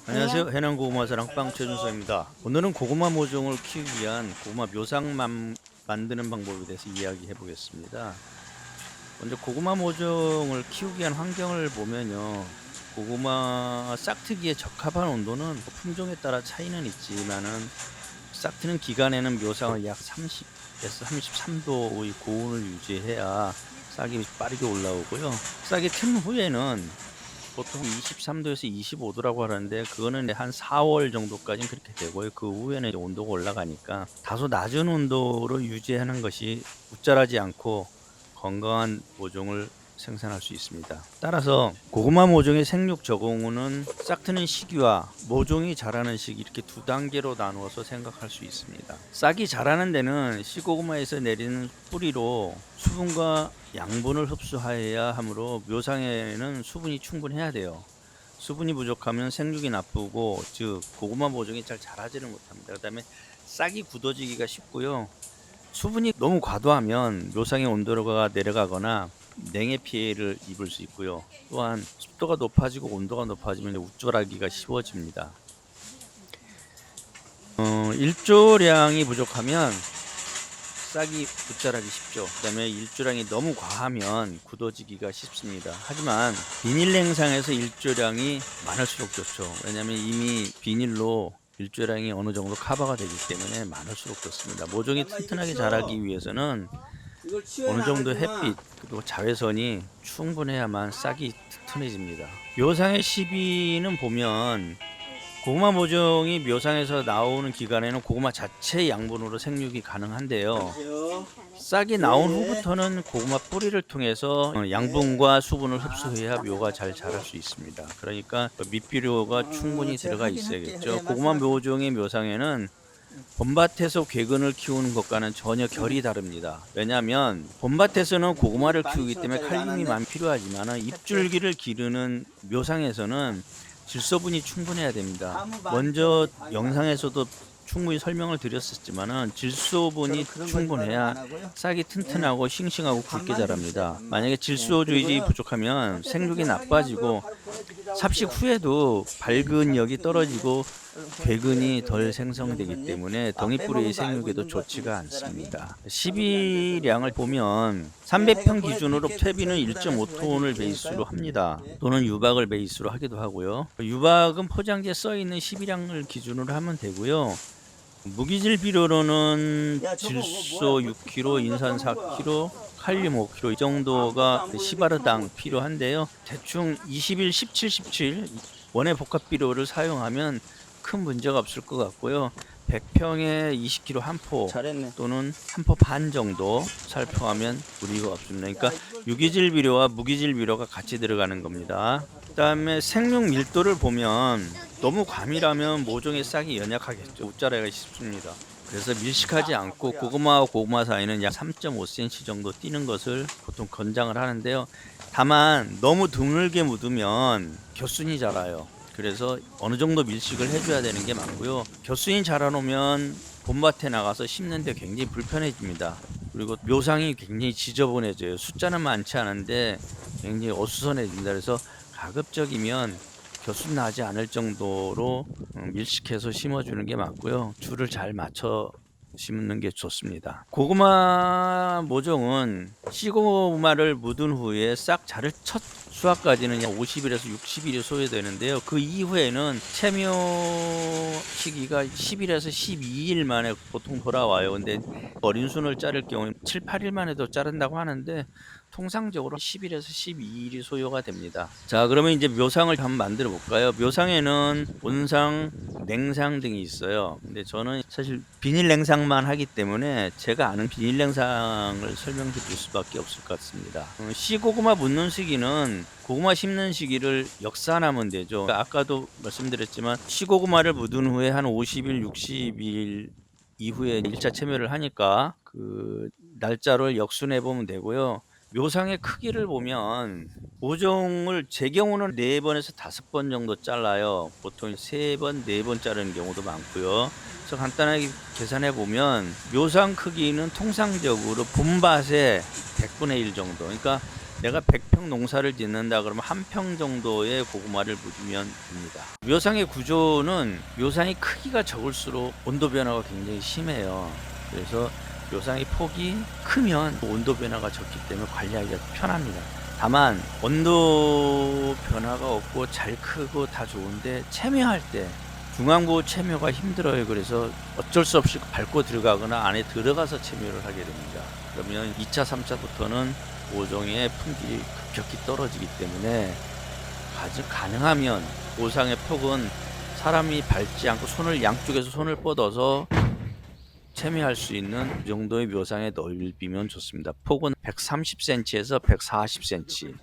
안녕하세요. 해남 고구마 사랑방 최준서입니다. 오늘은 고구마 모종을 키우기 위한 고구마 묘상만 만드는 방법에 대해서 이야기해 보겠습니다. 먼저 고구마 모종을 키우기 위한 환경을 보면요. 고구마 싹트기에 적합한 온도는 뭐 품종에 따라 차이는 있지만은 싹트는 기간에는 묘상을 약 30에서 33도의 고온을 유지해야 싹이 빠르게 올라오고요. 싹이 튼 후에는 보통 23도에서 25도라고 하는데 그거는 한 4월 정도까지는 그렇게 되고요. 그 후에는 이제 온도가 올라가니까 다소 낮은 온도로 유지하는 것이 웃자라지 않고 건강한 모종을 생산할 수 있습니다. 따라서 고구마 모종의 생육 적응은 싹트는 시기와 모종이 자라는 시기 이렇게 두 단계로 나누어서 생각할 수 있습니다. 싹이 자라는 데는 씨고구마에서 내리는 뿌리로 수분과 양분을 흡수하여야 하므로 묘상에는 수분이 충분해야 돼요. 수분이 부족하면 생육이 나쁘고 즉 고구마 모종이 잘 자라지를 못합니다. 그 다음에 싹이 굳어지기가 쉽고요. 수분이 너무 과도하면 묘상의 온도가 내려가거나 냉해 피해를 입을 수 있고요. 또한 습도가 높아지고 온도가 높아지면 우쭐하기가 쉬워집니다. 일조량이 부족하면 싹이 붙자라기 쉽죠. 그 다음에 일조량이 너무 과하면 굳어지기가 쉽습니다. 하지만 비닐 냉상에서 일조량이 많을수록 좋죠. 왜냐하면 이미 비닐로 일조량이 어느 정도 커버가 되기 때문에 많을수록 좋습니다. 모종이 튼튼하게 자라기 위해서는 어느 정도 햇빛 그리고 자외선이 충분해야만 싹이 튼튼해집니다. 묘상의 시비는 보면 고구마 모종이 묘상에서 나오는 기간에는 고구마 자체 양분으로 생육이 가능한데요. 싹이 나온 후부터는 고구마 뿌리를 통해서 양분과 수분을 흡수해야 묘가 잘 자랄 수 있습니다. 그러니까 밑비료가 충분히 들어가 있어야겠죠. 고구마 모종의 묘상에는 봄밭에서 괴근을 키우는 것과는 전혀 결이 다릅니다. 왜냐하면 봄밭에서는 고구마를 키우기 때문에 칼륨이 많이 필요하지만 잎줄기를 기르는 묘상에서는 질소분이 충분해야 됩니다. 먼저 영상에서도 충분히 설명을 드렸었지만은 질소분이 충분해야 싹이 튼튼하고 싱싱하고 굵게 자랍니다. 만약에 질소주의지 부족하면 생육이 나빠지고 삽식 후에도 발근력이 떨어지고 괴근이 덜 생성되기 때문에 덩이뿌리의 생육에도 좋지가 않습니다. 시비량을 보면 300평 기준으로 퇴비는 1.5톤을 베이스로 합니다. 또는 유박을 베이스로 하기도 하고요. 유박은 포장지에 써있는 시비량을 기준으로 하면 되고요. 무기질 비료로는 질소 6kg, 인산 4kg, 칼륨 5kg 이 정도가 시바르당 필요한데요. 대충 21, 17, 17 원의 복합 비료를 사용하면 큰 문제가 없을 것 같고요. 100평에 20kg 한 포 또는 한 포 반 정도 살포하면 무리가 없습니다. 그러니까 유기질 비료와 무기질 비료가 같이 들어가는 겁니다. 그다음에 생육 밀도를 보면 너무 과밀하면 모종의 싹이 연약하겠죠. 웃자라기가 쉽습니다. 그래서 밀식하지 않고 고구마와 고구마 사이는 약 3.5cm 정도 띄는 것을 보통 권장을 하는데요. 다만 너무 드물게 묻으면 겨순이 자라요. 그래서 어느 정도 밀식을 해줘야 되는 게 맞고요. 겨순이 자라놓으면 봄밭에 나가서 심는데 굉장히 불편해집니다. 그리고 묘상이 굉장히 지저분해져요. 숫자는 많지 않은데 굉장히 어수선해집니다. 그래서 가급적이면 겨순 나지 않을 정도로 밀식해서 심어주는 게 맞고요. 줄을 잘 맞춰 심는 게 좋습니다. 고구마 모종은 씨고구마를 묻은 후에 싹 자를 첫 수확까지는 약 50일에서 60일이 소요되는데요. 그 이후에는 채묘 시기가 10일에서 12일 만에 보통 돌아와요. 근데 어린 순을 자를 경우 7, 8일 만에도 자른다고 하는데 통상적으로 10일에서 12일이 소요가 됩니다. 자, 그러면 이제 묘상을 한번 만들어 볼까요? 묘상에는 온상, 냉상 등이 있어요. 근데 저는 사실 비닐 냉상만 하기 때문에 제가 아는 비닐 냉상을 설명드릴 수밖에 없을 것 같습니다. 씨고구마 묻는 시기는 고구마 심는 시기를 역산하면 되죠. 아까도 말씀드렸지만 씨고구마를 묻은 후에 한 50일, 60일 이후에 1차 채매를 하니까 그 날짜를 역순해 보면 되고요. 묘상의 크기를 보면 모종을 제 경우는 4번에서 5번 정도 잘라요. 보통 3번, 4번 자르는 경우도 많고요. 그래서 간단하게 계산해 보면 묘상 크기는 통상적으로 봄밭의 100분의 1 정도. 그러니까 내가 100평 농사를 짓는다 그러면 1평 정도의 고구마를 묻으면 됩니다. 묘상의 구조는 묘상의 크기가 적을수록 온도 변화가 굉장히 심해요. 그래서 묘상의 폭이 크면 온도 변화가 적기 때문에 관리하기가 편합니다. 다만 온도 변화가 없고 잘 크고 다 좋은데 채매할 때 중앙부 채매가 힘들어요. 그래서 어쩔 수 없이 밟고 들어가거나 안에 들어가서 채매를 하게 됩니다. 그러면 2차, 3차부터는 모종의 품질이 급격히 떨어지기 때문에 가능하면 묘상의 폭은 사람이 밟지 않고 양쪽에서 손을 뻗어서 채매할 수 있는 이 정도의 묘상의 넓이면 좋습니다. 폭은 130cm에서 140cm.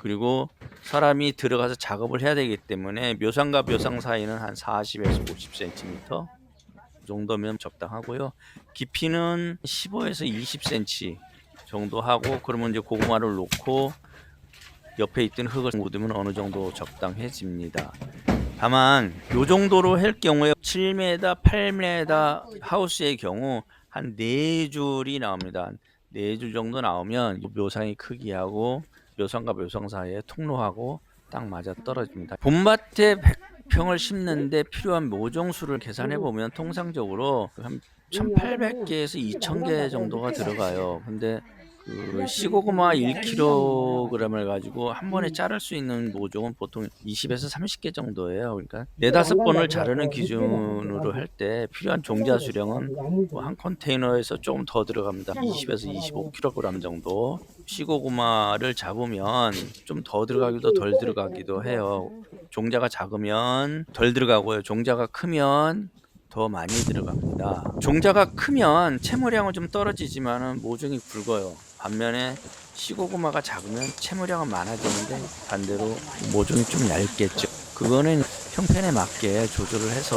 그리고 사람이 들어가서 작업을 해야 되기 때문에 묘상과 묘상 사이는 한 40에서 50cm 정도면 적당하고요. 깊이는 15에서 20cm 정도 하고, 그러면 이제 고구마를 놓고 옆에 있던 흙을 묻으면 어느 정도 적당해집니다. 다만 요 정도로 할 경우에 7m, 8m 하우스의 경우 한 4줄이 나옵니다. 4줄 정도 나오면 묘상의 크기하고 묘상과 묘상 사이에 통로하고 딱 맞아 떨어집니다. 봄밭에 100평을 심는데 필요한 모종수를 계산해 보면 통상적으로 한 1800개에서 2000개 정도가 들어가요. 근데 그 시고구마 1kg을 가지고 한 번에 자를 수 있는 모종은 보통 20에서 30개 정도예요. 그러니까 4-5번을 자르는 기준으로 할 때 필요한 종자 수량은 한 컨테이너에서 조금 더 들어갑니다. 20에서 25kg 정도. 시고구마를 잡으면 좀 더 들어가기도 덜 들어가기도 해요. 종자가 작으면 덜 들어가고요. 종자가 크면 더 많이 들어갑니다. 종자가 크면 채무량은 좀 떨어지지만 모종이 굵어요. 반면에 시고구마가 작으면 채무량은 많아지는데 반대로 모종이 좀 얇겠죠. 그거는 형편에 맞게 조절을 해서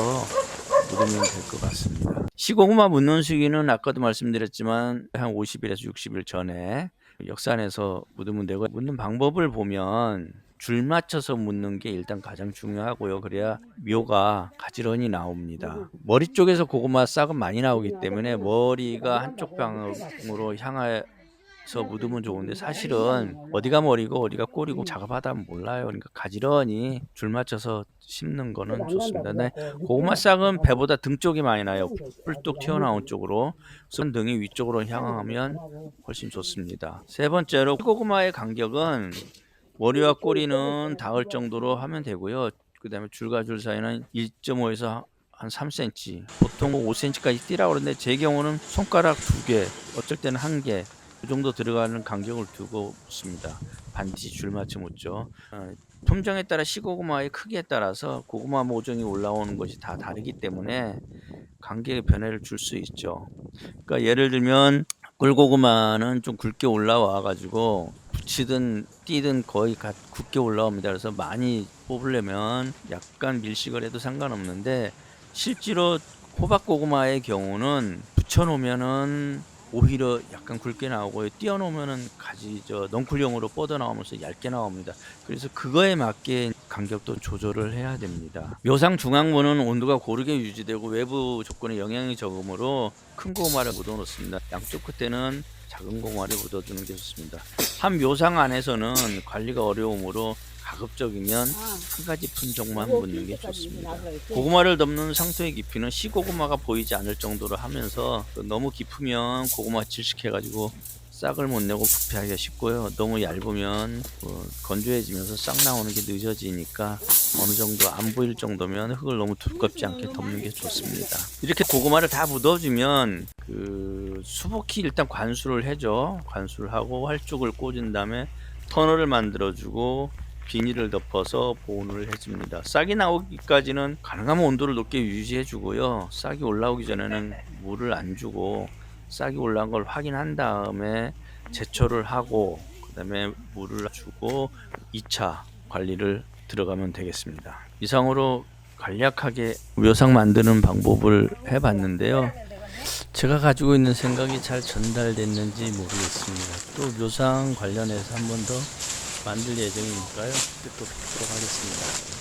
묻으면 될 것 같습니다. 시고구마 묻는 시기는 아까도 말씀드렸지만 한 50일에서 60일 전에 역산해서 묻으면 되고, 묻는 방법을 보면 줄 맞춰서 묻는 게 일단 가장 중요하고요. 그래야 묘가 가지런히 나옵니다. 머리 쪽에서 고구마 싹은 많이 나오기 때문에 머리가 한쪽 방향으로 향해서 묻으면 좋은데, 사실은 어디가 머리고 어디가 꼬리고 작업하다 보면 몰라요. 그러니까 가지런히 줄 맞춰서 심는 거는 좋습니다. 근데 고구마 싹은 배보다 등 쪽이 많이 나요. 뿔뚝 튀어나온 쪽으로. 손 등이 위쪽으로 향하면 훨씬 좋습니다. 세 번째로 고구마의 간격은 머리와 꼬리는 닿을 정도로 하면 되고요. 그 다음에 줄과 줄 사이는 1.5에서 한 3cm, 보통 5cm까지 띄라고 그러는데 제 경우는 손가락 2개, 어쩔 때는 1개 그 정도 들어가는 간격을 두고 묻습니다. 반드시 줄 맞춰 묻죠. 품종에 따라 시고구마의 크기에 따라서 고구마 모종이 올라오는 것이 다 다르기 때문에 간격의 변화를 줄 수 있죠. 그러니까 예를 들면 꿀고구마는 좀 굵게 올라와 가지고 붙이든 띄든 거의 굳게 올라옵니다. 그래서 많이 뽑으려면 약간 밀식을 해도 상관없는데, 실제로 호박고구마의 경우는 붙여놓으면은 오히려 약간 굵게 나오고요. 띄워놓으면은 넝쿨형으로 뻗어나오면서 얇게 나옵니다. 그래서 그거에 맞게 간격도 조절을 해야 됩니다. 묘상 중앙부는 온도가 고르게 유지되고 외부 조건에 영향이 적으므로 큰 고구마를 묻어놓습니다. 양쪽 끝에는 작은 고구마를 묻어주는 게 좋습니다. 한 묘상 안에서는 관리가 어려우므로 가급적이면 한 가지 품종만 묻는 게 좋습니다. 고구마를 덮는 상토의 깊이는 시고구마가 보이지 않을 정도로 하면서, 너무 깊으면 고구마 질식해가지고 싹을 못 내고 부패하기가 쉽고요. 너무 얇으면 건조해지면서 싹 나오는 게 늦어지니까 어느 정도 안 보일 정도면 흙을 너무 두껍지 않게 덮는 게 좋습니다. 이렇게 고구마를 다 묻어주면 수복히 일단 관수를 해줘. 관수를 하고 활쪽을 꽂은 다음에 터널을 만들어주고 비닐을 덮어서 보온을 해줍니다. 싹이 나오기까지는 가능하면 온도를 높게 유지해 주고요. 싹이 올라오기 전에는 물을 안 주고 싹이 올라온 걸 확인한 다음에 제초를 하고 그 다음에 물을 주고 2차 관리를 들어가면 되겠습니다. 이상으로 간략하게 묘상 만드는 방법을 해봤는데요. 제가 가지고 있는 생각이 잘 전달됐는지 모르겠습니다. 또 묘상 관련해서 한 번 더 만들 예정이니까요. 또 뵙도록 하겠습니다.